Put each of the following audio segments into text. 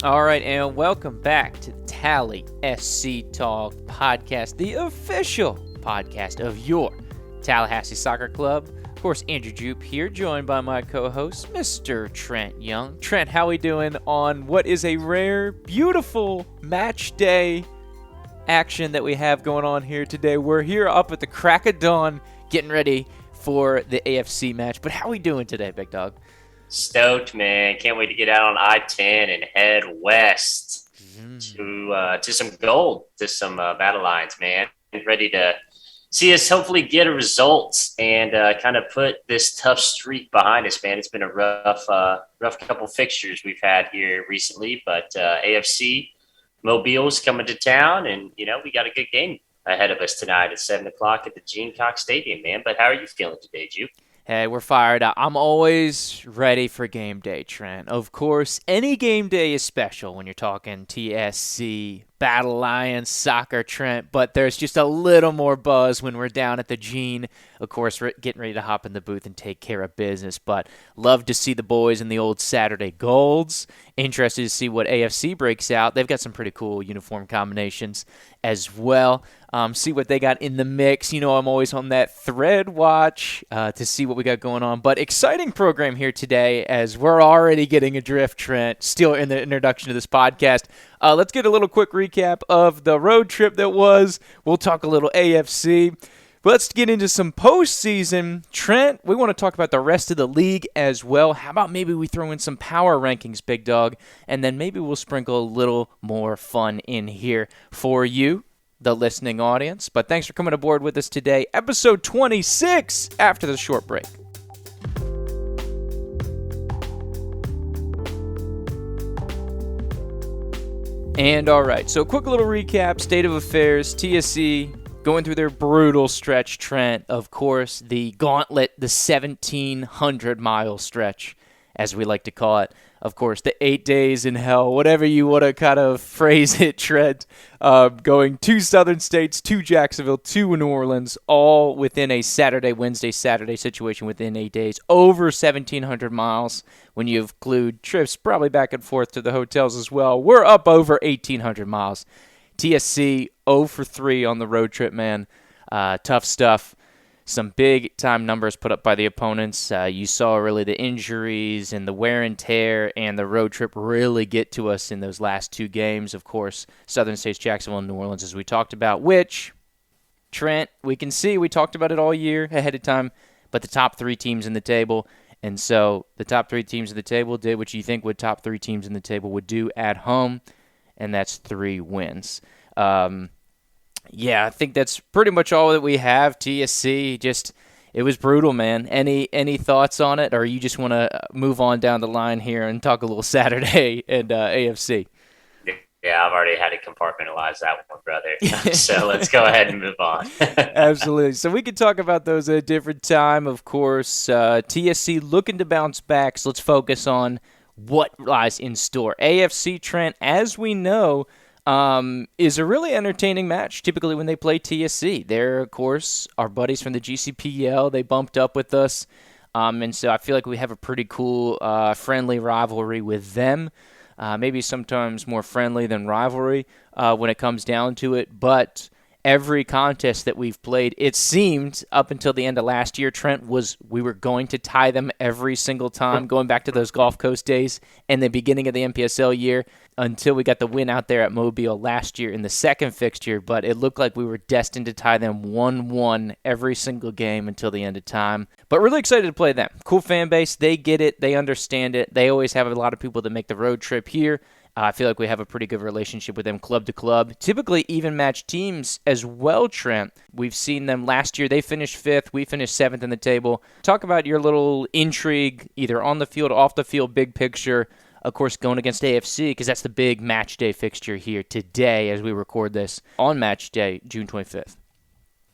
All right, and welcome back to the Tally SC Talk podcast, the official podcast of your Tallahassee Soccer Club. Of course, Andrew Jupe here, joined by my co-host, Mr. Trent Young. Trent, how we doing on what is a rare, beautiful match day action that we have going on here today? We're here up at the crack of dawn, getting ready for the AFC match. But how we doing today, big dog? Stoked, man. Can't wait to get out on I-10 and head west to some gold, to some battle lines, man. Ready to see us hopefully get a result and kind of put this tough streak behind us, man. It's been a rough couple fixtures we've had here recently, but AFC Mobile's coming to town, and, we got a good game ahead of us tonight at 7 o'clock at the Gene Cox Stadium, man. But how are you feeling today, Jupe? Hey, we're fired up. I'm always ready for game day, Trent. Of course, any game day is special when you're talking TSC, Battle Lions, soccer, Trent, but there's just a little more buzz when we're down at the Gene. Of course, we're getting ready to hop in the booth and take care of business, but love to see the boys in the old Saturday Golds. Interested to see what AFC breaks out. They've got some pretty cool uniform combinations as well. See what they got in the mix. I'm always on that thread watch to see what we got going on. But exciting program here today as we're already getting a drift, Trent, still in the introduction to this podcast. Let's get a little quick recap of the road trip that was. We'll talk a little AFC. But let's get into some postseason. Trent, we want to talk about the rest of the league as well. How about maybe we throw in some power rankings, big dog, and then maybe we'll sprinkle a little more fun in here for you, the listening audience. But thanks for coming aboard with us today. Episode 26 after the short break. And all right, so quick little recap, state of affairs, TSC going through their brutal stretch, Trent. Of course, the gauntlet, the 1,700-mile stretch, as we like to call it. Of course, the 8 days in hell, whatever you want to kind of phrase it, Trent. Going to Southern States, to Jacksonville, to New Orleans, all within a Saturday, Wednesday, Saturday situation within 8 days. Over 1,700 miles when you include trips probably back and forth to the hotels as well. We're up over 1,800 miles. TSC 0 for 3 on the road trip, man. Tough stuff. Some big-time numbers put up by the opponents. You saw really the injuries and the wear and tear and the road trip really get to us in those last two games. Of course, Southern States, Jacksonville, and New Orleans, as we talked about, which, Trent, we can see, we talked about it all year ahead of time, but the top three teams in the table. And so the top three teams in the table did what you think what top three teams in the table would do at home, and that's 3 wins. Yeah, I think that's pretty much all that we have. TSC, just, it was brutal, man. Any thoughts on it, or you just want to move on down the line here and talk a little Saturday and AFC? Yeah, I've already had to compartmentalize that one, brother. So let's go ahead and move on. Absolutely. So we could talk about those at a different time, of course. TSC looking to bounce back, so let's focus on what lies in store. AFC, Trent, as we know, is a really entertaining match, typically when they play TSC. They're, of course, our buddies from the GCPL. They bumped up with us, and so I feel like we have a pretty cool, friendly rivalry with them. Maybe sometimes more friendly than rivalry when it comes down to it, but every contest that we've played, it seemed up until the end of last year, Trent, was we were going to tie them every single time, going back to those Gulf Coast days and the beginning of the NPSL year until we got the win out there at Mobile last year in the second fixture. But it looked like we were destined to tie them 1-1 every single game until the end of time. But really excited to play them. Cool fan base. They get it. They understand it. They always have a lot of people that make the road trip here. I feel like we have a pretty good relationship with them club to club. Typically even match teams as well, Trent. We've seen them last year. They finished 5th. We finished 7th in the table. Talk about your little intrigue, either on the field, off the field, big picture. Of course, going against AFC, because that's the big match day fixture here today as we record this on match day, June 25th.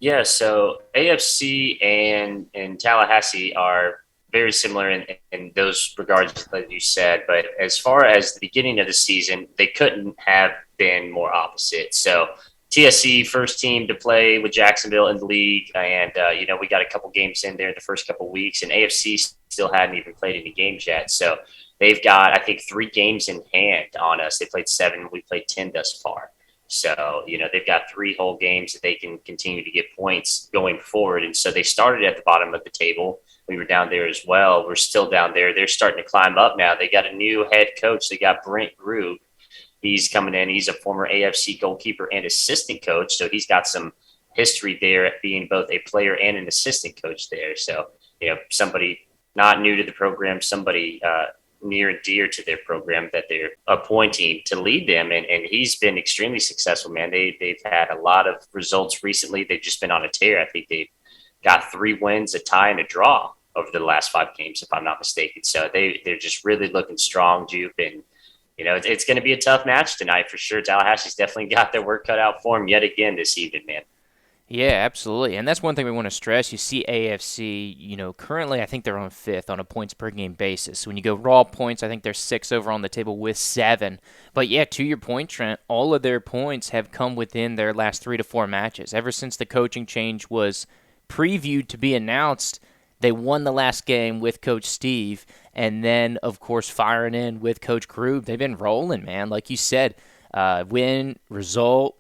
Yeah, so AFC and Tallahassee are very similar in those regards that you said. But as far as the beginning of the season, they couldn't have been more opposite. So TSC, first team to play with Jacksonville in the league. And, we got a couple games in there the first couple weeks, and AFC still hadn't even played any games yet. So they've got, I think, 3 games in hand on us. They played 7, we played 10 thus far. So, they've got 3 whole games that they can continue to get points going forward. And so they started at the bottom of the table. We were down there as well. We're still down there. They're starting to climb up now. They got a new head coach. They got Brent Grube. He's coming in. He's a former AFC goalkeeper and assistant coach. So he's got some history there at being both a player and an assistant coach there. So, somebody not new to the program, somebody near and dear to their program that they're appointing to lead them. And he's been extremely successful, man. They've had a lot of results recently. They've just been on a tear. I think they've got 3 wins, a tie, and a draw over the last 5 games, if I'm not mistaken. So they're just really looking strong, Jupe. And, it's going to be a tough match tonight for sure. Tallahassee's definitely got their work cut out for them yet again this evening, man. Yeah, absolutely. And that's one thing we want to stress. You see AFC, currently I think they're on 5th on a points per game basis. When you go raw points, I think they're 6 over on the table with 7. But yeah, to your point, Trent, all of their points have come within their last 3 to 4 matches. Ever since the coaching change was previewed to be announced, they won the last game with Coach Steve, and then, of course, firing in with Coach Grube. They've been rolling, man. Like you said, win, result,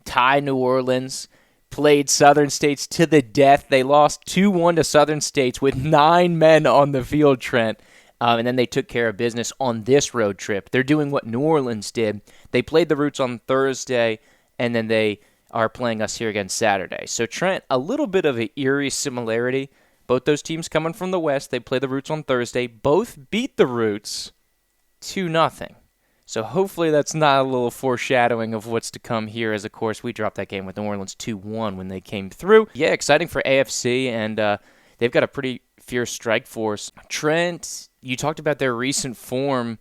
tie New Orleans, played Southern States to the death. They lost 2-1 to Southern States with 9 men on the field, Trent. And then they took care of business on this road trip. They're doing what New Orleans did. They played the Roots on Thursday, and then they are playing us here again Saturday. So, Trent, a little bit of an eerie similarity. Both those teams coming from the West. They play the Roots on Thursday. Both beat the Roots 2-0. So hopefully that's not a little foreshadowing of what's to come here, as, of course, we dropped that game with New Orleans 2-1 when they came through. Yeah, exciting for AFC, and they've got a pretty fierce strike force. Trent, you talked about their recent form,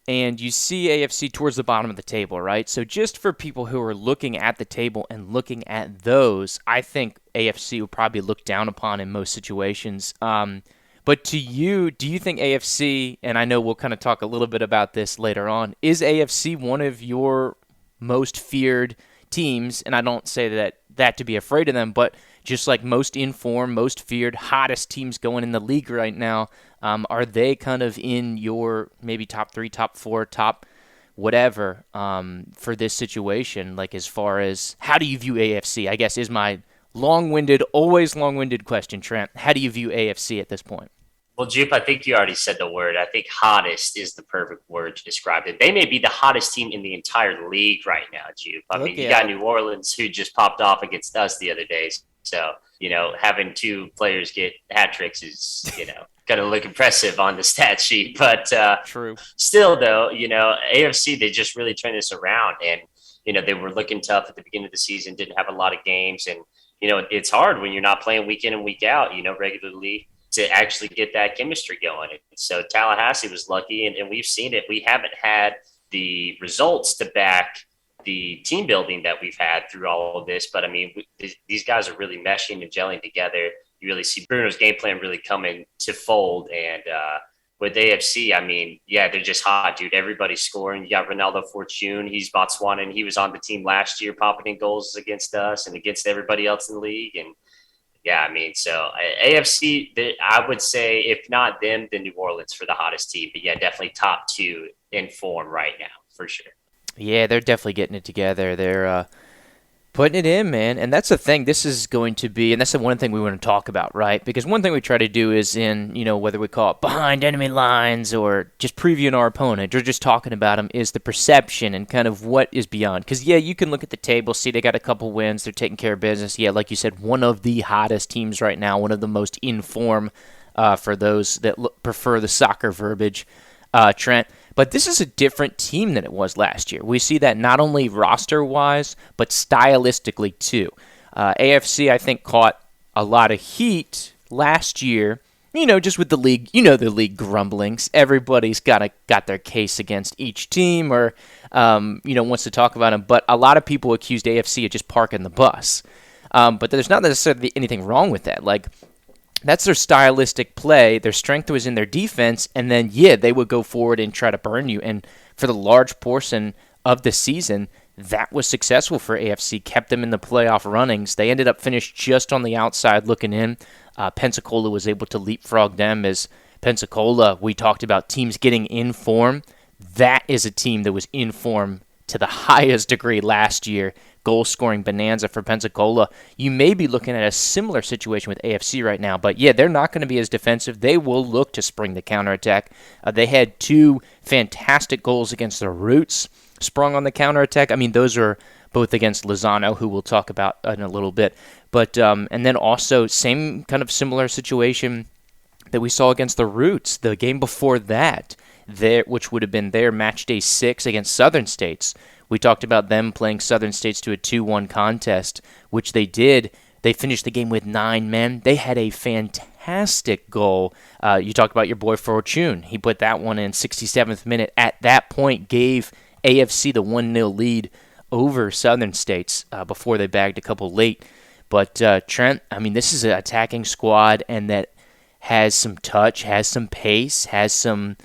and you see AFC towards the bottom of the table, right? So just for people who are looking at the table and looking at those, I think AFC will probably look down upon in most situations. But to you, do you think AFC, and I know we'll kind of talk a little bit about this later on, is AFC one of your most feared teams? And I don't say that to be afraid of them, but just like most informed, most feared, hottest teams going in the league right now, are they kind of in your maybe top 3, top 4, top whatever for this situation? Like, as far as how do you view AFC, I guess, is my always long-winded question, Trent. How do you view AFC at this point? Well, Jupe, I think you already said the word. I think hottest is the perfect word to describe it. They may be the hottest team in the entire league right now, Jupe. I mean, you got New Orleans, who just popped off against us the other day. So, having 2 players get hat tricks is, going to look impressive on the stat sheet. But True. Still, though, AFC, they just really turned this around. And, they were looking tough at the beginning of the season, didn't have a lot of games. And, it's hard when you're not playing week in and week out, regularly, to actually get that chemistry going. And so Tallahassee was lucky, and we've seen it. We haven't had the results to back the team building that we've had through all of this. But, I mean, these guys are really meshing and gelling together. You really see Bruno's game plan really coming to fold. And with AFC, I mean, yeah, they're just hot, dude. Everybody's scoring. You got Ronaldo Fortune. He's Botswanan. He was on the team last year, popping in goals against us and against everybody else in the league. And, yeah, I mean, so AFC, I would say, if not them, then New Orleans for the hottest team. But, yeah, definitely top 2 in form right now, for sure. Yeah, they're definitely getting it together. They're putting it in, man. And that's the thing. This is going to be, and that's the one thing we want to talk about, right? Because one thing we try to do is whether we call it behind enemy lines or just previewing our opponent or just talking about them, is the perception and kind of what is beyond. Because, yeah, you can look at the table, see they got a couple wins, they're taking care of business. Yeah, like you said, one of the hottest teams right now, one of the most in form for those that prefer the soccer verbiage, Trent. But this is a different team than it was last year. We see that not only roster-wise, but stylistically too. AFC, I think, caught a lot of heat last year, just with the league, the league grumblings. Everybody's got their case against each team or, wants to talk about them. But a lot of people accused AFC of just parking the bus. But there's not necessarily anything wrong with that. Like, that's their stylistic play. Their strength was in their defense, and then, yeah, they would go forward and try to burn you. And for the large portion of the season, that was successful for AFC, kept them in the playoff runnings. They ended up finished just on the outside looking in. Pensacola was able to leapfrog them as Pensacola, we talked about teams getting in form. That is a team that was in form to the highest degree last year. Goal scoring bonanza for Pensacola. You may be looking at a similar situation with AFC right now, but yeah, they're not going to be as defensive. They will look to spring the counterattack. They had two fantastic goals against the Roots sprung on the counterattack. I mean, those are both against Lozano, who we'll talk about in a little bit. But and then also same kind of similar situation that we saw against the Roots the game before that, which would have been their match day 6 against Southern States. We talked about them playing Southern States to a 2-1 contest, which they did. They finished the game with 9 men. They had a fantastic goal. You talked about your boy Fortune. He put that one in 67th minute. At that point, gave AFC the 1-0 lead over Southern States before they bagged a couple late. But Trent, I mean, this is an attacking squad, and that has some touch, has some pace, has some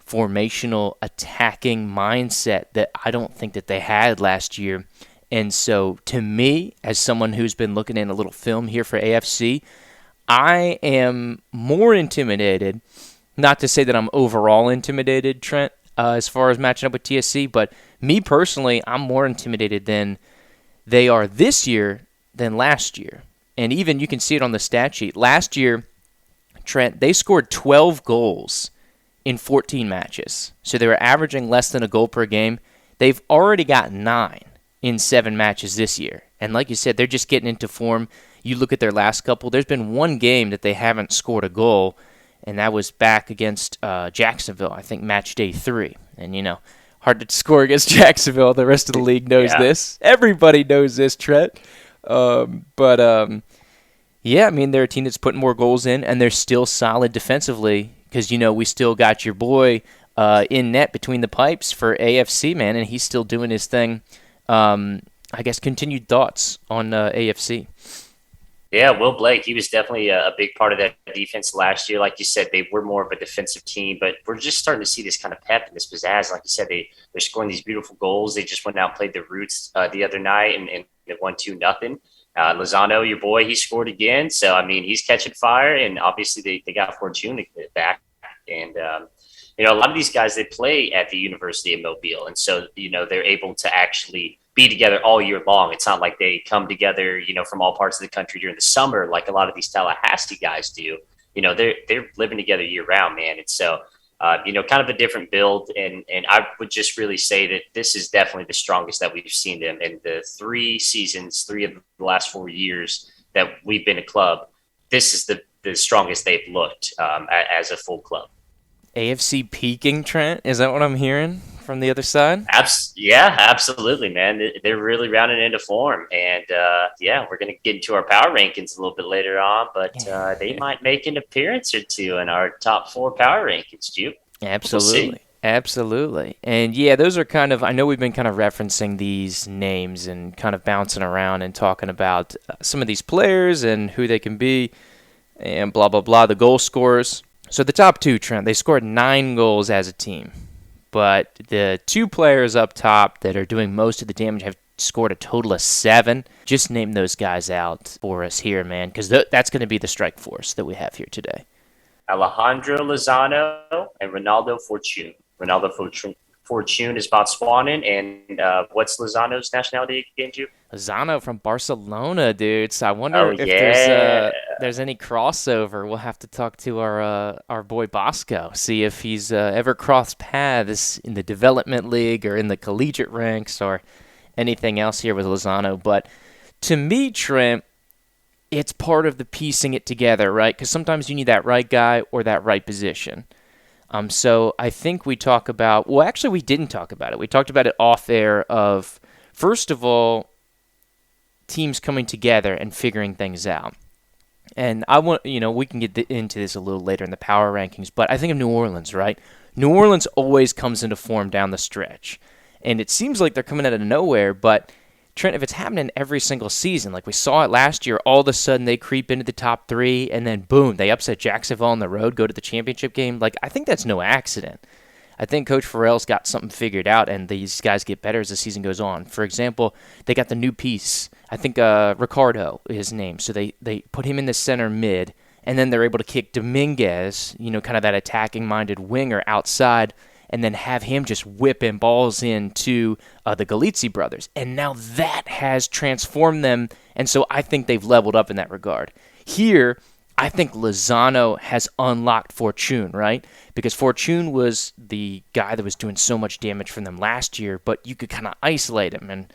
formational attacking mindset that I don't think that they had last year. And so to me, as someone who's been looking in a little film here for AFC, I am more intimidated, not to say that I'm overall intimidated, Trent, as far as matching up with TSC, but me personally, I'm more intimidated than they are this year than last year. And even you can see it on the stat sheet. Last year, Trent, they scored 12 goals in 14 matches. So they were averaging less than a goal per game. They've already got 9 in 7 matches this year. And like you said, they're just getting into form. You look at their last couple, there's been one game that they haven't scored a goal, and that was back against Jacksonville, I think match day 3. And, you know, hard to score against Jacksonville. The rest of the league knows this. Everybody knows this, Trent. Yeah, I mean, they're a team that's putting more goals in, and they're still solid defensively because, you know, we still got your boy in net between the pipes for AFC, man, and he's still doing his thing. I guess continued thoughts on AFC. Yeah, Will Blake, he was definitely a big part of that defense last year. Like you said, they were more of a defensive team, but we're just starting to see this kind of pep and this pizzazz. Like you said, they're scoring these beautiful goals. They just went out and played the Roots the other night, and they won 2-0. Lozano, your boy, he scored again. So, I mean, he's catching fire, and obviously they got Fortune back. And, you know, a lot of these guys, they play at the University of Mobile. And so, you know, they're able to actually be together all year long. It's not like they come together, you know, from all parts of the country during the summer like a lot of these Tallahassee guys do. You know, they're living together year round, man. And so, you know, kind of a different build. And I would just really say that this is definitely the strongest that we've seen them in the 3 seasons, 3 of the last 4 years that we've been a club. This is the strongest they've looked as a full club. AFC peaking, Trent? Is that what I'm hearing from the other side? Yeah, absolutely, man. They're really rounding into form. And, yeah, we're going to get into our power rankings a little bit later on, but they might make an appearance or two in our top 4 power rankings, Juke. Absolutely. We'll absolutely. And, yeah, those are kind of – I know we've been kind of referencing these names and kind of bouncing around and talking about some of these players and who they can be and blah, blah, blah, the goal scorers. So the top 2, Trent, they scored 9 goals as a team. But the 2 players up top that are doing most of the damage have scored a total of 7. Just name those guys out for us here, man, because that's going to be the strike force that we have here today. Alejandro Lozano and Ronaldo Fortune. Ronaldo Fortune is Botswanan, and what's Lozano's nationality again, Juke? Lozano from Barcelona, dude. So I wonder if there's any crossover. We'll have to talk to our boy Bosco, see if he's ever crossed paths in the development league or in the collegiate ranks or anything else here with Lozano. But to me, Trent, it's part of the piecing it together, right? Because sometimes you need that right guy or that right position. So I think we talk about – well, actually we didn't talk about it. We talked about it off air of, first of all, teams coming together and figuring things out. And I want, you know, we can get into this a little later in the power rankings, but I think of New Orleans, right? New Orleans always comes into form down the stretch. And it seems like they're coming out of nowhere, but Trent, if it's happening every single season, like we saw it last year, all of a sudden they creep into the top 3, and then boom, they upset Jacksonville on the road, go to the championship game. Like, I think that's no accident. I think Coach Farrell's got something figured out, and these guys get better as the season goes on. For example, they got the new piece. I think Ricardo is his name. So they put him in the center mid, and then they're able to kick Dominguez, kind of that attacking-minded winger outside, and then have him just whipping balls into the Galizzi brothers. And now that has transformed them, and so I think they've leveled up in that regard. Here, I think Lozano has unlocked Fortune, right? Because Fortune was the guy that was doing so much damage for them last year, but you could kind of isolate him and,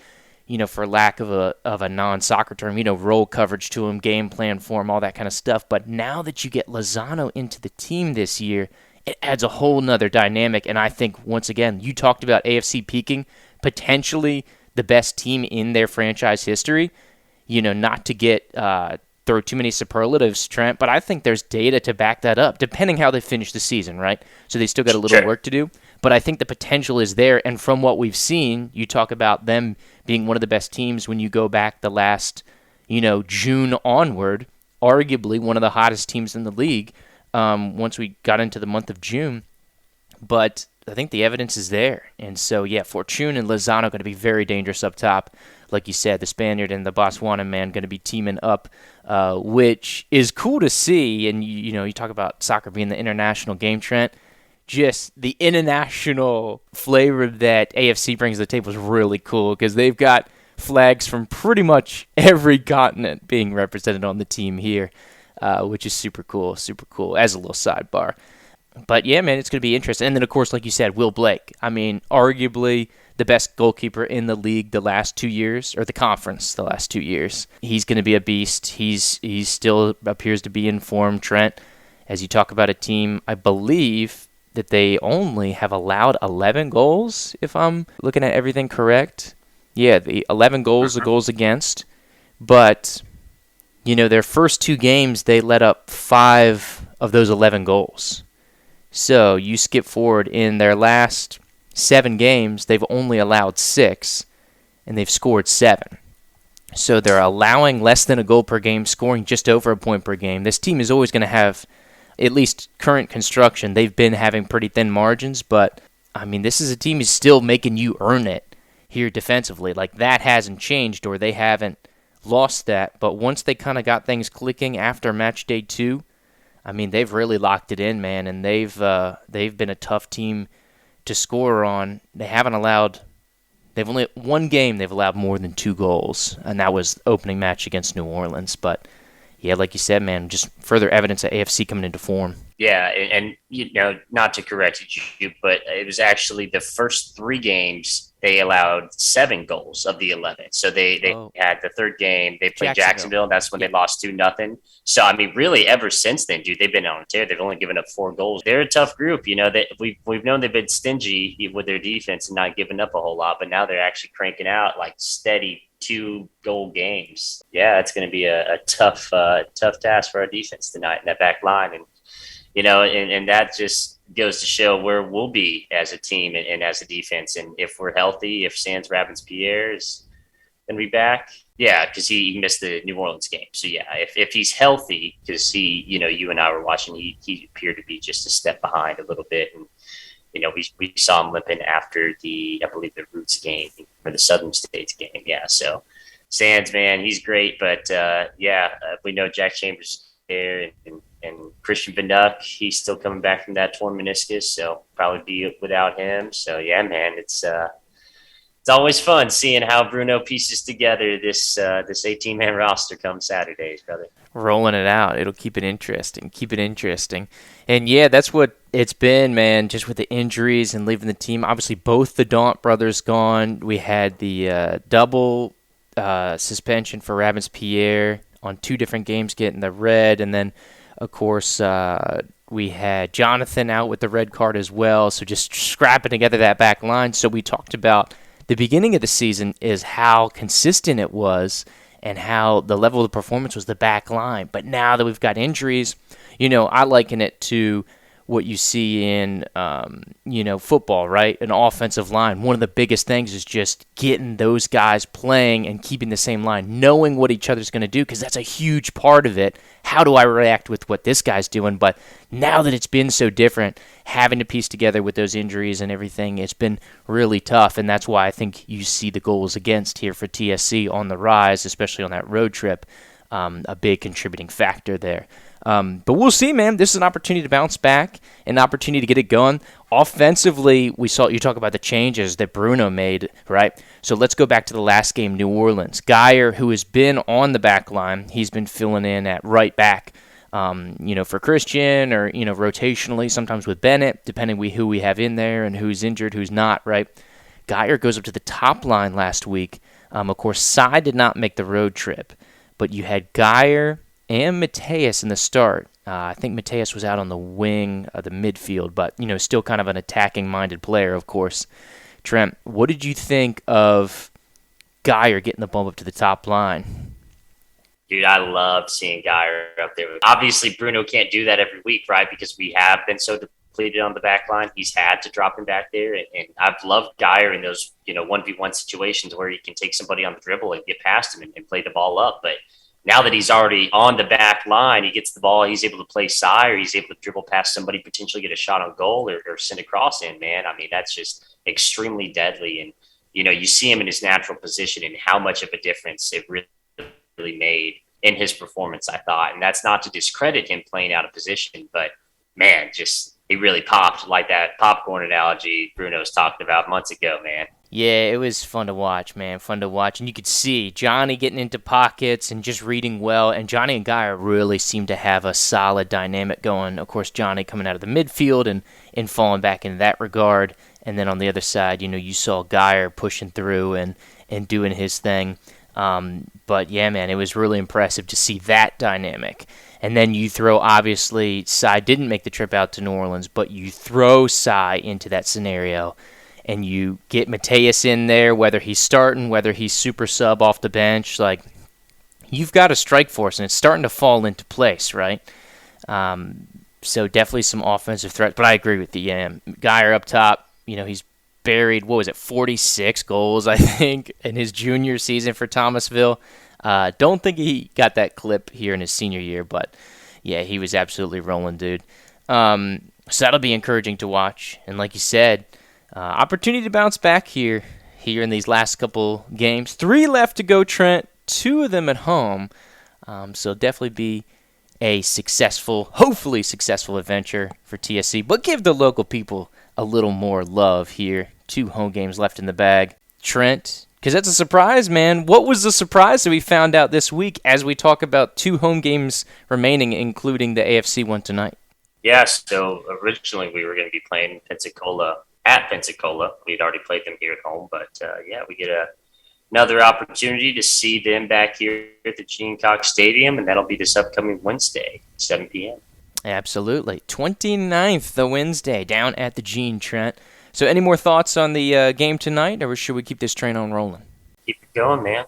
for lack of a non-soccer term, roll coverage to him, game plan for him, all that kind of stuff. But now that you get Lozano into the team this year, it adds a whole nother dynamic. And I think, once again, you talked about AFC peaking, potentially the best team in their franchise history. Not to get throw too many superlatives, Trent, but I think there's data to back that up, depending how they finish the season, right? So they still got a little work to do, but I think the potential is there, and from what we've seen, you talk about them being one of the best teams when you go back the last, June onward, arguably one of the hottest teams in the league once we got into the month of June, but I think the evidence is there, and so, yeah, Fortune and Lozano are going to be very dangerous up top. Like you said, the Spaniard and the Botswana man going to be teaming up, which is cool to see. And, you talk about soccer being the international game, Trent. Just the international flavor that AFC brings to the table is really cool because they've got flags from pretty much every continent being represented on the team here, which is super cool as a little sidebar. But, yeah, man, it's going to be interesting. And then, of course, like you said, Will Blake. I mean, arguably the best goalkeeper in the league the last 2 years, or the conference the last 2 years. He's going to be a beast. He still appears to be in form, Trent. As you talk about a team, I believe that they only have allowed 11 goals, if I'm looking at everything correct. Yeah, the 11 goals, the goals against. But, their first 2 games, they let up 5 of those 11 goals. So you skip forward in their last 7 games, they've only allowed 6, and they've scored 7. So they're allowing less than a goal per game, scoring just over a point per game. This team is always going to have, at least current construction, they've been having pretty thin margins, but, I mean, this is a team is still making you earn it here defensively. Like, that hasn't changed, or they haven't lost that, but once they kind of got things clicking after match day 2, I mean, they've really locked it in, man, and they've been a tough team to score on. They've only one game they've allowed more than 2 goals, and that was the opening match against New Orleans. But yeah, like you said, man, just further evidence of AFC coming into form. Yeah, and not to correct you, but it was actually the first 3 games they allowed 7 goals of the 11. So they had the third game, they played Jacksonville, and that's when they lost 2-0. So, I mean, really, ever since then, dude, they've been on a tear. They've only given up 4 goals. They're a tough group. We've known they've been stingy with their defense and not giving up a whole lot, but now they're actually cranking out like steady 2-goal games. Yeah, it's going to be a tough task for our defense tonight in that back line. And that just goes to show where we'll be as a team and as a defense. And if we're healthy, if Sans Rabbins-Pierre is going to be back, yeah, because he missed the New Orleans game. So, yeah, if he's healthy, because you and I were watching, he appeared to be just a step behind a little bit. And, we saw him limping after I believe the Roots game or the Southern States game. Yeah, so Sans, man, he's great. But, we know Jack Chambers is there and Christian Vinuck, he's still coming back from that torn meniscus, so probably be without him. So, yeah, man, it's always fun seeing how Bruno pieces together this 18-man roster come Saturdays, brother. Rolling it out. It'll keep it interesting. And, yeah, that's what it's been, man, just with the injuries and leaving the team. Obviously, both the Daunt brothers gone. We had the double suspension for Rabbins-Pierre on 2 different games getting the red, and then, of course, we had Jonathan out with the red card as well, so just scrapping together that back line. So we talked about the beginning of the season is how consistent it was and how the level of the performance was the back line. But now that we've got injuries, I liken it to what you see in, football, right? An offensive line. One of the biggest things is just getting those guys playing and keeping the same line, knowing what each other's going to do, because that's a huge part of it. How do I react with what this guy's doing? But now that it's been so different, having to piece together with those injuries and everything, it's been really tough, and that's why I think you see the goals against here for TSC on the rise, especially on that road trip, a big contributing factor there. But we'll see, man. This is an opportunity to bounce back, an opportunity to get it going. Offensively, we saw you talk about the changes that Bruno made, right? So let's go back to the last game, New Orleans. Geyer, who has been on the back line, he's been filling in at right back, for Christian or, rotationally, sometimes with Bennett, depending who we have in there and who's injured, who's not, right? Geyer goes up to the top line last week. Of course, Sy did not make the road trip, but you had Geyer and Mateus in the start. I think Mateus was out on the wing of the midfield, but, still kind of an attacking-minded player, of course. Trent, what did you think of Geyer getting the bump up to the top line? Dude, I love seeing Geyer up there. Obviously, Bruno can't do that every week, right? Because we have been so depleted on the back line. He's had to drop him back there. And I've loved Geyer in those, 1v1 situations where he can take somebody on the dribble and get past him and play the ball up. But now that he's already on the back line, he gets the ball, he's able to play Sy, or he's able to dribble past somebody, potentially get a shot on goal or send a cross in, man. I mean, that's just extremely deadly. And, you see him in his natural position and how much of a difference it really made in his performance, I thought. And that's not to discredit him playing out of position, but, man, just he really popped, like that popcorn analogy Bruno was talking about months ago, man. Yeah, it was fun to watch, man. Fun to watch. And you could see Johnny getting into pockets and just reading well. And Johnny and Geyer really seemed to have a solid dynamic going. Of course, Johnny coming out of the midfield and falling back in that regard. And then on the other side, you saw Geyer pushing through and doing his thing. But, yeah, man, it was really impressive to see that dynamic. And then you throw, obviously, Sy didn't make the trip out to New Orleans, but you throw Sy into that scenario. And you get Mateus in there, whether he's starting, whether he's super sub off the bench, like, you've got a strike force, and it's starting to fall into place, right? So definitely some offensive threats, but I agree with you. Yeah, Geyer up top, he's buried, 46 goals, I think, in his junior season for Thomasville. Don't think he got that clip here in his senior year, but, yeah, he was absolutely rolling, dude. So that'll be encouraging to watch. And like you said, opportunity to bounce back here in these last couple games. 3 left to go, Trent. 2 of them at home. So definitely be a hopefully successful adventure for TSC. But give the local people a little more love here. 2 home games left in the bag. Trent, because that's a surprise, man. What was the surprise that we found out this week as we talk about 2 home games remaining, including the AFC one tonight? Yeah, so originally we were going to be playing Pensacola at Pensacola. We had already played them here at home, but we get another opportunity to see them back here at the Gene Cox Stadium, and that'll be this upcoming Wednesday, 7 p.m. Absolutely. 29th, the Wednesday, down at the Gene, Trent. So any more thoughts on the game tonight, or should we keep this train on rolling? Keep it going, man.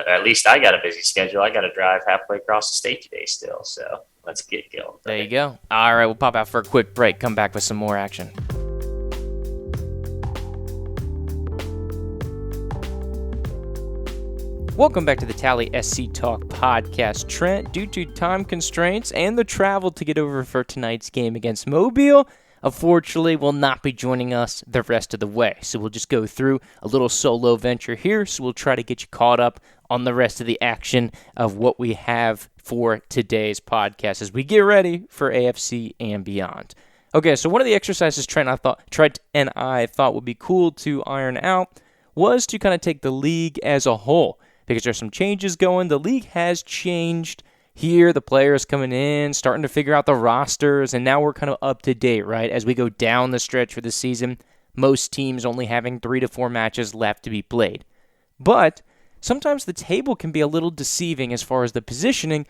At least I got a busy schedule. I got to drive halfway across the state today still, so let's get going. There you go. All right, we'll pop out for a quick break. Come back with some more action. Welcome back to the Tally SC Talk podcast. Trent, due to time constraints and the travel to get over for tonight's game against Mobile, unfortunately will not be joining us the rest of the way. So we'll just go through a little solo venture here. So we'll try to get you caught up on the rest of the action of what we have for today's podcast as we get ready for AFC and beyond. Okay, so one of the exercises Trent and I thought would be cool to iron out was to kind of take the league as a whole. Because there's some changes going. The league has changed here. The players coming in, starting to figure out the rosters, and now we're kind of up to date, right? As we go down the stretch for the season, most teams only having 3 to 4 matches left to be played. But sometimes the table can be a little deceiving as far as the positioning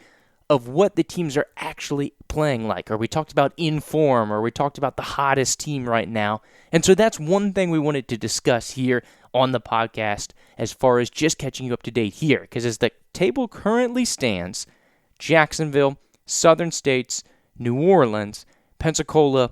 of what the teams are actually playing like. Or we talked about in form, or we talked about the hottest team right now. And so that's one thing we wanted to discuss here on the podcast as far as just catching you up to date here. Because as the table currently stands, Jacksonville, Southern States, New Orleans, Pensacola,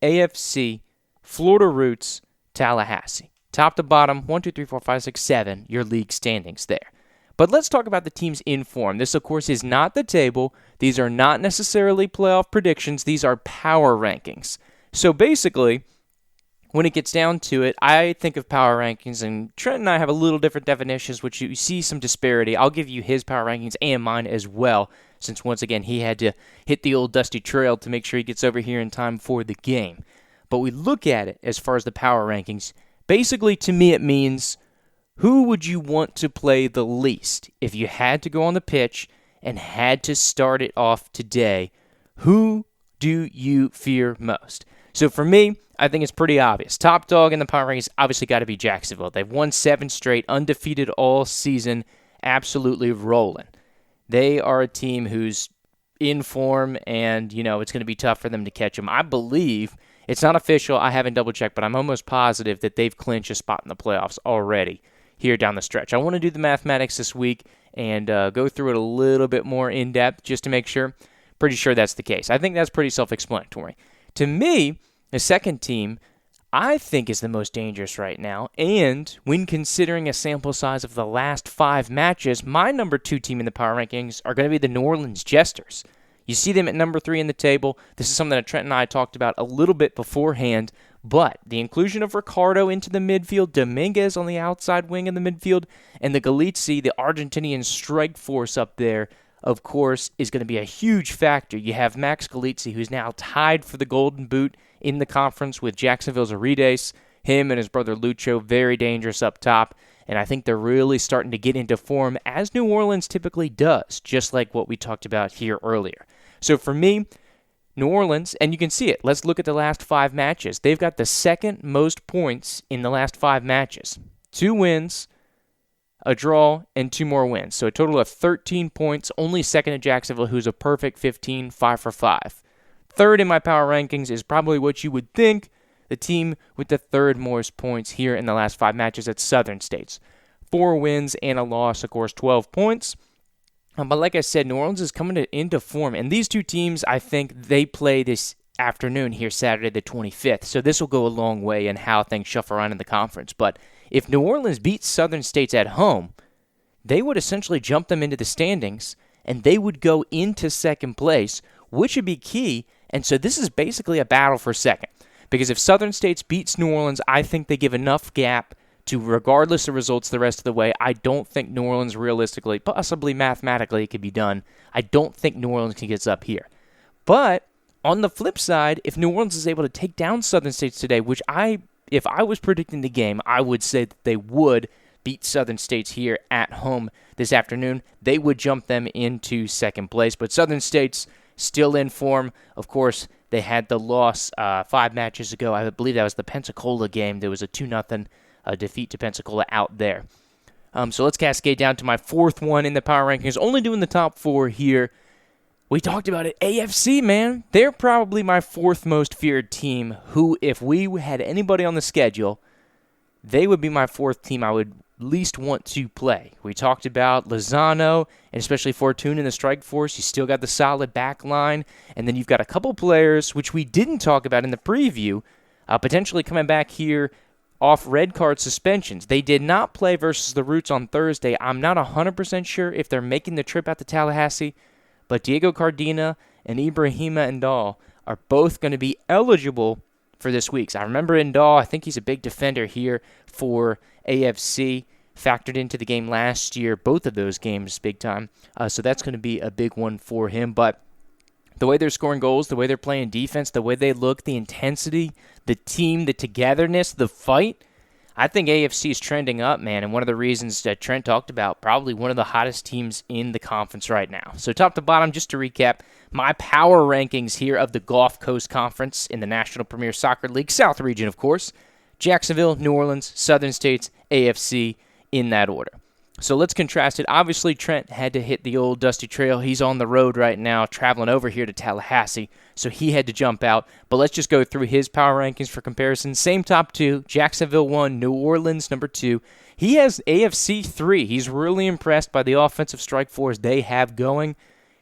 AFC, Florida Roots, Tallahassee. Top to bottom, 1, 2, 3, 4, 5, 6, 7, your league standings there. But let's talk about the teams in form. This, of course, is not the table. These are not necessarily playoff predictions. These are power rankings. So basically, when it gets down to it, I think of power rankings, and Trent and I have a little different definitions, which you see some disparity. I'll give you his power rankings and mine as well, since once again he had to hit the old dusty trail to make sure he gets over here in time for the game. But we look at it as far as the power rankings. Basically, to me, it means who would you want to play the least if you had to go on the pitch and had to start it off today? Who do you fear most? So for me, I think it's pretty obvious. Top dog in the power rankings obviously got to be Jacksonville. They've won 7 straight, undefeated all season, absolutely rolling. They are a team who's in form, and, it's going to be tough for them to catch them. I believe, it's not official, I haven't double-checked, but I'm almost positive that they've clinched a spot in the playoffs already here down the stretch. I want to do the mathematics this week and go through it a little bit more in depth just to make sure. Pretty sure that's the case. I think that's pretty self-explanatory. To me, the second team I think is the most dangerous right now, and when considering a sample size of the last 5 matches, my number 2 team in the power rankings are going to be the New Orleans Jesters. You see them at number 3 in the table. This is something that Trent and I talked about a little bit beforehand, but the inclusion of Ricardo into the midfield, Dominguez on the outside wing in the midfield, and the Galizzi, the Argentinian strike force up there, of course, is going to be a huge factor. You have Max Galizzi, who's now tied for the Golden Boot in the conference with Jacksonville's Arides. Him and his brother Lucho, very dangerous up top, and I think they're really starting to get into form, as New Orleans typically does, just like what we talked about here earlier. So for me, New Orleans, and you can see it. Let's look at the last 5 matches. They've got the second most points in the last 5 matches. 2 wins, a draw, and 2 more wins. So a total of 13 points, only second to Jacksonville, who's a perfect 15, 5 for 5. Third in my power rankings is probably what you would think, the team with the third most points here in the last 5 matches at Southern States. 4 wins and a loss, of course, 12 points. But like I said, New Orleans is coming into form, and these 2 teams, I think, they play this afternoon here, Saturday the 25th. So this will go a long way in how things shuffle around in the conference. But if New Orleans beats Southern States at home, they would essentially jump them into the standings, and they would go into second place, which would be key. And so this is basically a battle for second. Because if Southern States beats New Orleans, I think they give enough gap to, regardless of results the rest of the way, I don't think New Orleans realistically, possibly mathematically, it could be done. I don't think New Orleans can get up here. But on the flip side, if New Orleans is able to take down Southern States today, which if I was predicting the game, I would say that they would beat Southern States here at home this afternoon. They would jump them into second place. But Southern States still in form. Of course, they had the loss 5 matches ago. I believe that was the Pensacola game. There was a 2-0 defeat to Pensacola out there. So let's cascade down to my 4th one in the power rankings. Only doing the top 4 here. We talked about it. AFC, man. They're probably my 4th most feared team who, if we had anybody on the schedule, they would be my 4th team I would least want to play. We talked about Lozano, and especially Fortune in the strike force. You still got the solid back line, and then you've got a couple players, which we didn't talk about in the preview, potentially coming back here off red card suspensions. They did not play versus the Roots on Thursday. I'm not 100% sure if they're making the trip out to Tallahassee, but Diego Cardina and Ibrahima Ndal are both going to be eligible for this week. So I remember Ndal, I think he's a big defender here for AFC, factored into the game last year, both of those games big time. So that's going to be a big one for him. But the way they're scoring goals, the way they're playing defense, the way they look, the intensity, the team, the togetherness, the fight, I think AFC is trending up, man. And one of the reasons that Trent talked about, probably one of the hottest teams in the conference right now. So top to bottom, just to recap, my power rankings here of the Gulf Coast Conference in the National Premier Soccer League, South region, of course. Jacksonville, New Orleans, Southern States, AFC, in that order. So let's contrast it. Obviously, Trent had to hit the old dusty trail. He's on the road right now, traveling over here to Tallahassee, so he had to jump out. But let's just go through his power rankings for comparison. Same top 2, Jacksonville 1, New Orleans number 2. He has AFC 3. He's really impressed by the offensive strike force they have going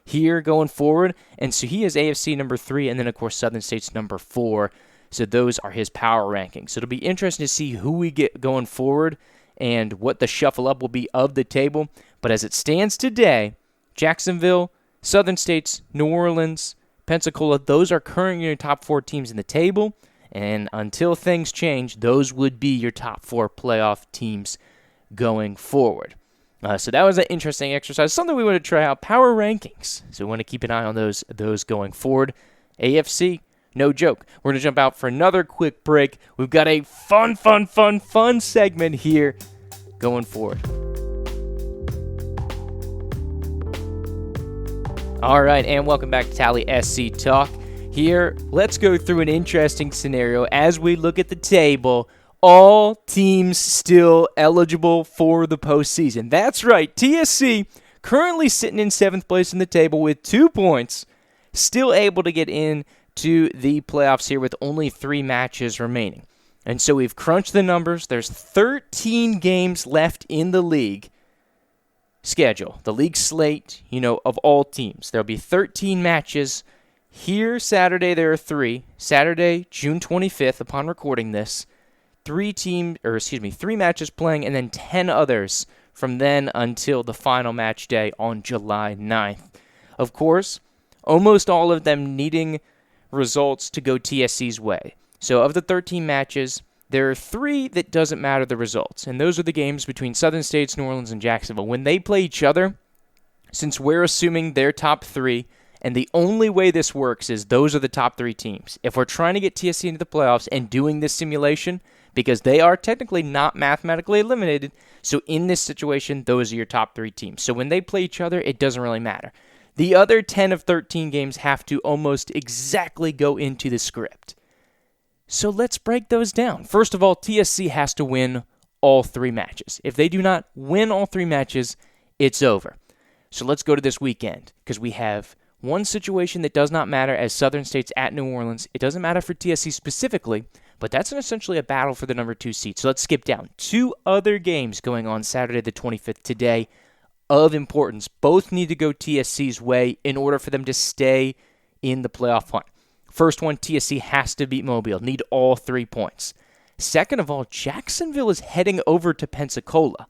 here going forward. And so he has AFC number 3, and then, of course, Southern States number 4. So those are his power rankings. So it'll be interesting to see who we get going forward and what the shuffle up will be of the table. But as it stands today, Jacksonville, Southern States, New Orleans, Pensacola, those are currently your top 4 teams in the table. And until things change, those would be your top 4 playoff teams going forward. So that was an interesting exercise, something we want to try out, power rankings. So we want to keep an eye on those going forward. AFC, no joke. We're going to jump out for another quick break. We've got a fun segment here going forward. All right, and welcome back to Tally SC Talk. Here, let's go through an interesting scenario as we look at the table. All teams still eligible for the postseason. That's right, TSC currently sitting in 7th place in the table with 2 points, still able to get into the playoffs here with only 3 matches remaining. And so we've crunched the numbers. There's 13 games left in the league schedule, the league slate, of all teams. There'll be 13 matches. Here, Saturday, there are 3. Saturday, June 25th, upon recording this, 3 matches playing, and then 10 others from then until the final match day on July 9th. Of course, almost all of them needing results to go TSC's way. So of the 13 matches, there are 3 that doesn't matter the results, and those are the games between Southern States, New Orleans, and Jacksonville. When they play each other, since we're assuming they're top 3, and the only way this works is those are the top 3 teams. If we're trying to get TSC into the playoffs and doing this simulation, because they are technically not mathematically eliminated, so in this situation, those are your top 3 teams. So when they play each other, it doesn't really matter. The other 10 of 13 games have to almost exactly go into the script. So let's break those down. First of all, TSC has to win all 3 matches. If they do not win all 3 matches, it's over. So let's go to this weekend, because we have one situation that does not matter as Southern State's at New Orleans. It doesn't matter for TSC specifically, but that's essentially a battle for the number 2 seed. So let's skip down. 2 other games going on Saturday the 25th today of importance. Both need to go TSC's way in order for them to stay in the playoff hunt. First one, TSC has to beat Mobile. Need all 3 points. Second of all, Jacksonville is heading over to Pensacola.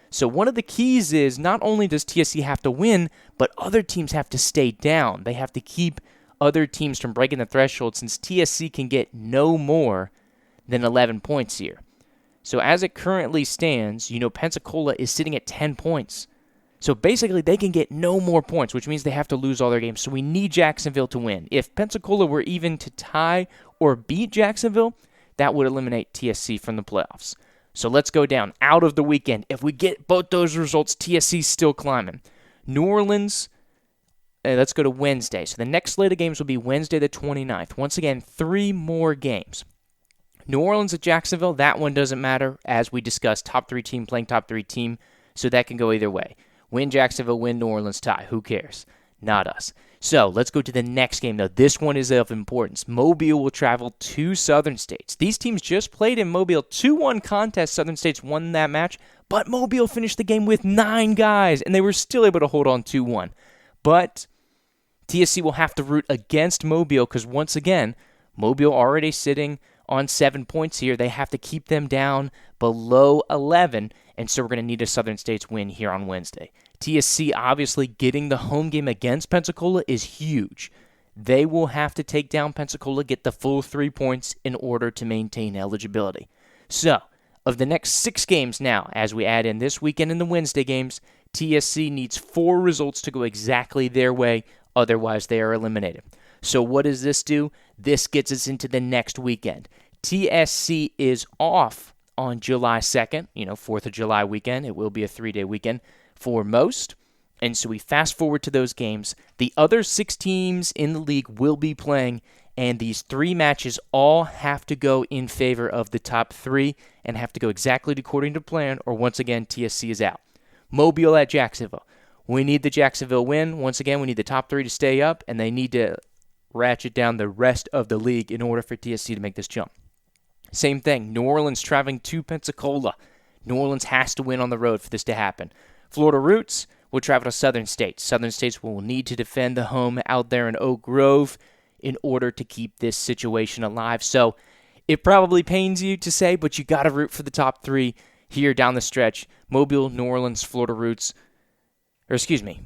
So one of the keys is not only does TSC have to win, but other teams have to stay down. They have to keep other teams from breaking the threshold since TSC can get no more than 11 points here. So as it currently stands, Pensacola is sitting at 10 points. So basically they can get no more points, which means they have to lose all their games. So we need Jacksonville to win. If Pensacola were even to tie or beat Jacksonville, that would eliminate TSC from the playoffs. So let's go down out of the weekend. If we get both those results, TSC's still climbing. New Orleans, let's go to Wednesday. So the next slate of games will be Wednesday the 29th. Once again, 3 more games. New Orleans at Jacksonville, that one doesn't matter. As we discussed, top 3 team playing top 3 team, so that can go either way. Win Jacksonville, win New Orleans, tie. Who cares? Not us. So let's go to the next game, though. This one is of importance. Mobile will travel to Southern States. These teams just played in Mobile. 2-1 contest. Southern States won that match, but Mobile finished the game with 9 guys, and they were still able to hold on 2-1. But TSC will have to root against Mobile because, once again, Mobile already sitting on 7 points here. They have to keep them down below 11, and so we're going to need a Southern States win here on Wednesday. TSC obviously getting the home game against Pensacola is huge. They will have to take down Pensacola, get the full 3 points in order to maintain eligibility. So, of the next 6 games now, as we add in this weekend and the Wednesday games, TSC needs 4 results to go exactly their way, otherwise they are eliminated. So what does this do? This gets us into the next weekend. TSC is off on July 2nd, 4th of July weekend. It will be a 3-day weekend for most. And so we fast forward to those games. The other 6 teams in the league will be playing, and these 3 matches all have to go in favor of the top 3 and have to go exactly according to plan, or once again, TSC is out. Mobile at Jacksonville. We need the Jacksonville win. Once again, we need the top 3 to stay up, and they need to ratchet down the rest of the league in order for TSC to make this jump. Same thing, New Orleans traveling to Pensacola. New Orleans has to win on the road for this to happen. Florida Roots will travel to Southern States. Southern States will need to defend the home out there in Oak Grove in order to keep this situation alive. So it probably pains you to say, but you got to root for the top 3 here down the stretch. Mobile, New Orleans, Florida Roots,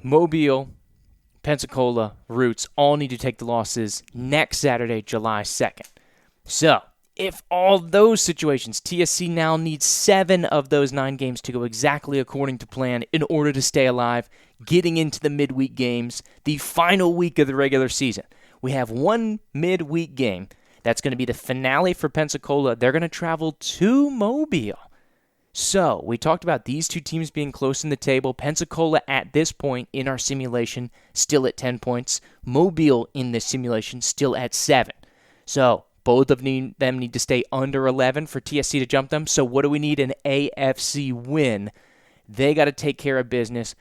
Mobile, Pensacola, Roots all need to take the losses next Saturday, July 2nd. So, If all those situations, TSC now needs 7 of those 9 games to go exactly according to plan in order to stay alive, getting into the midweek games, the final week of the regular season. We have one midweek game. That's going to be the finale for Pensacola. They're going to travel to Mobile. So, we talked about these two teams being close in the table. Pensacola at this point in our simulation still at 10 points. Mobile in this simulation still at 7. So, both of them need to stay under 11 for TSC to jump them. So what do we need? An AFC win. They got to take care of business,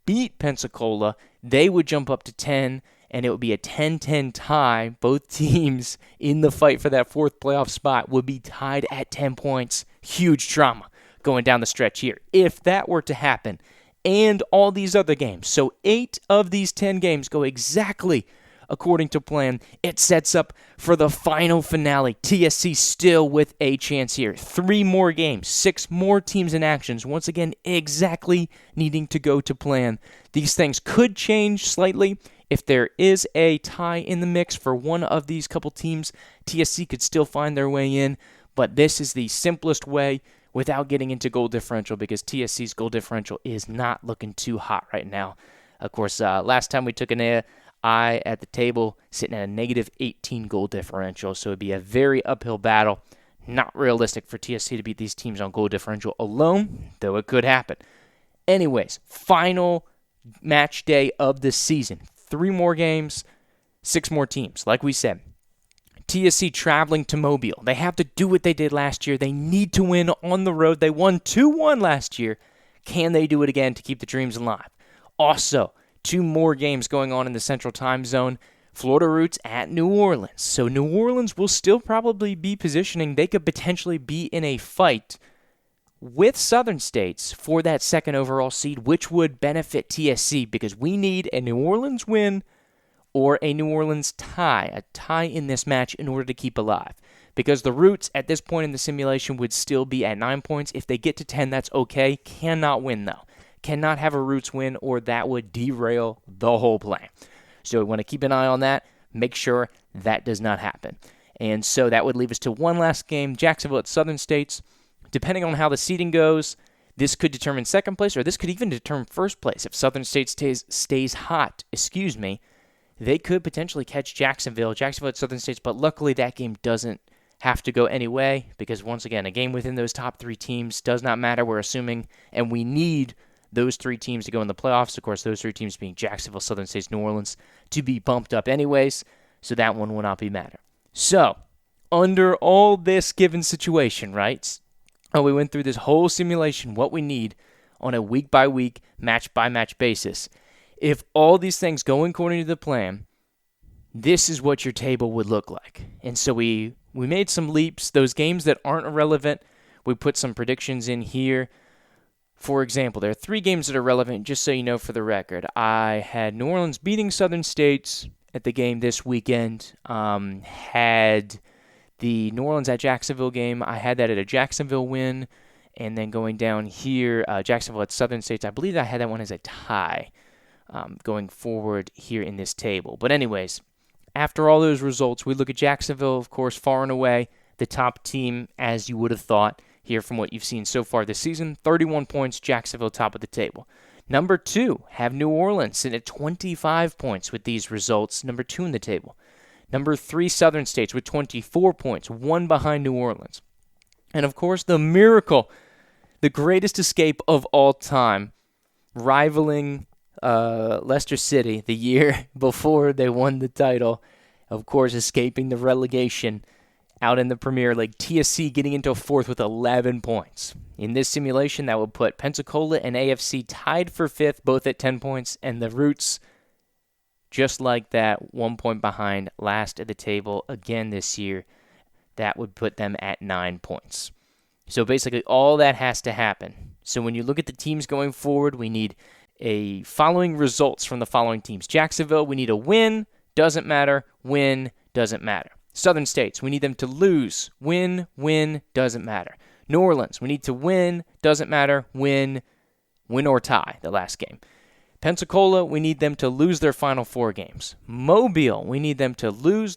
beat Pensacola. They would jump up to 10, and it would be a 10-10 tie. Both teams in the fight for that 4th playoff spot would be tied at 10 points. Huge drama going down the stretch here. If that were to happen, and all these other games, so 8 of these 10 games go exactly according to plan, it sets up for the final finale. TSC still with a chance here. 3 more games, 6 more teams in actions. Once again, exactly needing to go to plan. These things could change slightly. If there is a tie in the mix for one of these couple teams, TSC could still find their way in, but this is the simplest way without getting into goal differential because TSC's goal differential is not looking too hot right now. Of course, last time we took an eye at the table, sitting at a negative 18 goal differential, so it'd be a very uphill battle. Not realistic for TSC to beat these teams on goal differential alone, though it could happen. Anyways, final match day of the season. 3 more games, 6 more teams. Like we said, TSC traveling to Mobile. They have to do what they did last year. They need to win on the road. They won 2-1 last year. Can they do it again to keep the dreams alive? Also, 2 more games going on in the Central Time Zone. Florida Roots at New Orleans. So New Orleans will still probably be positioning. They could potentially be in a fight with Southern States for that 2nd overall seed, which would benefit TSC because we need a New Orleans win or a New Orleans tie, a tie in this match in order to keep alive. Because the Roots at this point in the simulation would still be at 9 points. If they get to 10, that's okay. Cannot win, though. Cannot have a Roots win, or that would derail the whole plan. So we want to keep an eye on that, make sure that does not happen. And so that would leave us to one last game, Jacksonville at Southern States. Depending on how the seeding goes, this could determine 2nd place, or this could even determine 1st place. If Southern States stays hot, they could potentially catch Jacksonville at Southern States, but luckily that game doesn't have to go any way, because once again, a game within those top 3 teams does not matter, we're assuming, and we need those 3 teams to go in the playoffs. Of course, those 3 teams being Jacksonville, Southern States, New Orleans, to be bumped up anyways, so that one will not be matter. So, under all this given situation, right? We went through this whole simulation, what we need on a week-by-week, match-by-match basis. If all these things go according to the plan, this is what your table would look like. And so we made some leaps. Those games that aren't irrelevant, we put some predictions in here. For example, there are 3 games that are relevant, just so you know for the record. I had New Orleans beating Southern States at the game this weekend. Had the New Orleans at Jacksonville game. I had that at a Jacksonville win. And then going down here, Jacksonville at Southern States. I believe I had that one as a tie going forward here in this table. But anyways, after all those results, we look at Jacksonville, of course, far and away the top team, as you would have thought here from what you've seen so far this season. 31 points, Jacksonville top of the table. Number 2, have New Orleans sitting at 25 points with these results. Number 2 in the table. Number 3, Southern States with 24 points, 1 behind New Orleans. And of course, the miracle, the greatest escape of all time, rivaling Leicester City the year before they won the title. Of course, escaping the relegation out in the Premier League. TSC getting into 4th with 11 points. In this simulation, that would put Pensacola and AFC tied for 5th, both at 10 points, and the Roots, just like that, 1 point behind, last at the table again this year. That would put them at 9 points. So basically, all that has to happen. So when you look at the teams going forward, we need a following results from the following teams. Jacksonville, we need a win, doesn't matter. Win, doesn't matter. Southern States, we need them to lose. Win, doesn't matter. New Orleans, we need to win, doesn't matter. Win or tie, the last game. Pensacola, we need them to lose their final 4 games. Mobile, we need them to lose,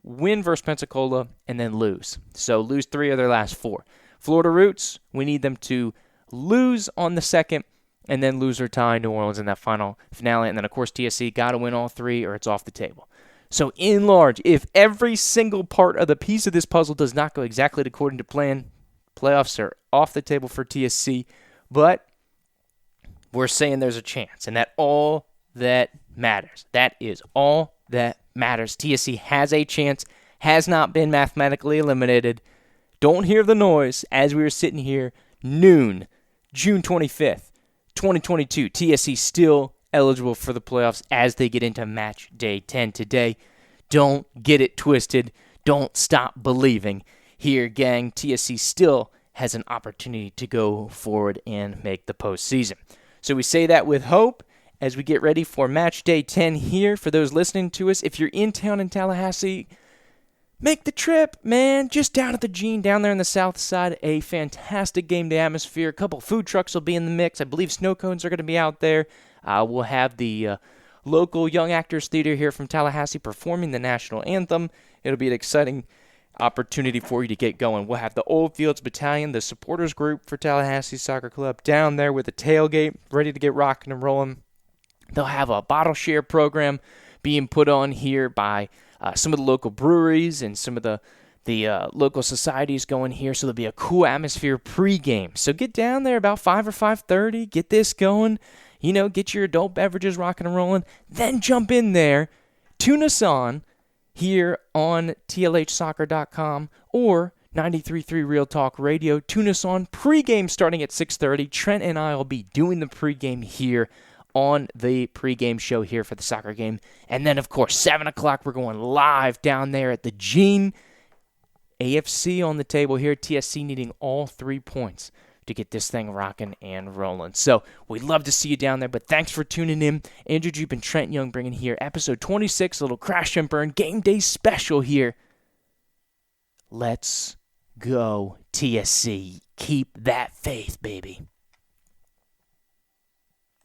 win versus Pensacola, and then lose. So lose 3 of their last 4. Florida Roots, we need them to lose on the 2nd, and then lose or tie New Orleans in that final finale. And then, of course, TSC got to win all 3 or it's off the table. So in large, if every single part of the piece of this puzzle does not go exactly according to plan, playoffs are off the table for TSC. But we're saying there's a chance, and that all that matters. That is all that matters. TSC has a chance, has not been mathematically eliminated. Don't hear the noise as we were sitting here, noon, June 25th, 2022. TSC still eligible for the playoffs as they get into match day 10 today. Don't get it twisted. Don't stop believing. Here, gang, TSC still has an opportunity to go forward and make the postseason. So we say that with hope as we get ready for match day 10 here. For those listening to us, if you're in town in Tallahassee, make the trip, man. Just down at the Gene, down there on the south side. A fantastic game day atmosphere. A couple food trucks will be in the mix. I believe snow cones are going to be out there. We'll have the local Young Actors Theater here from Tallahassee performing the national anthem. It'll be an exciting opportunity for you to get going. We'll have the Old Fields Battalion, the supporters group for Tallahassee Soccer Club, down there with a tailgate, ready to get rocking and rolling. They'll have a bottle share program being put on here by some of the local breweries and some of the local societies going here, so there'll be a cool atmosphere pregame. So get down there about 5 or 5:30, get this going, get your adult beverages rocking and rolling, then jump in there, tune us on here on TLHsoccer.com or 93.3 Real Talk Radio. Tune us on pregame starting at 6:30. Trent and I will be doing the pregame here on the pregame show here for the soccer game. And then, of course, 7 o'clock, we're going live down there at the Gene. AFC on the table here. TSC needing all 3 points to get this thing rocking and rolling. So we'd love to see you down there, but thanks for tuning in. Andrew Jupe and Trent Young bringing here episode 26, a little crash and burn game day special here. Let's go, TSC. Keep that faith, baby.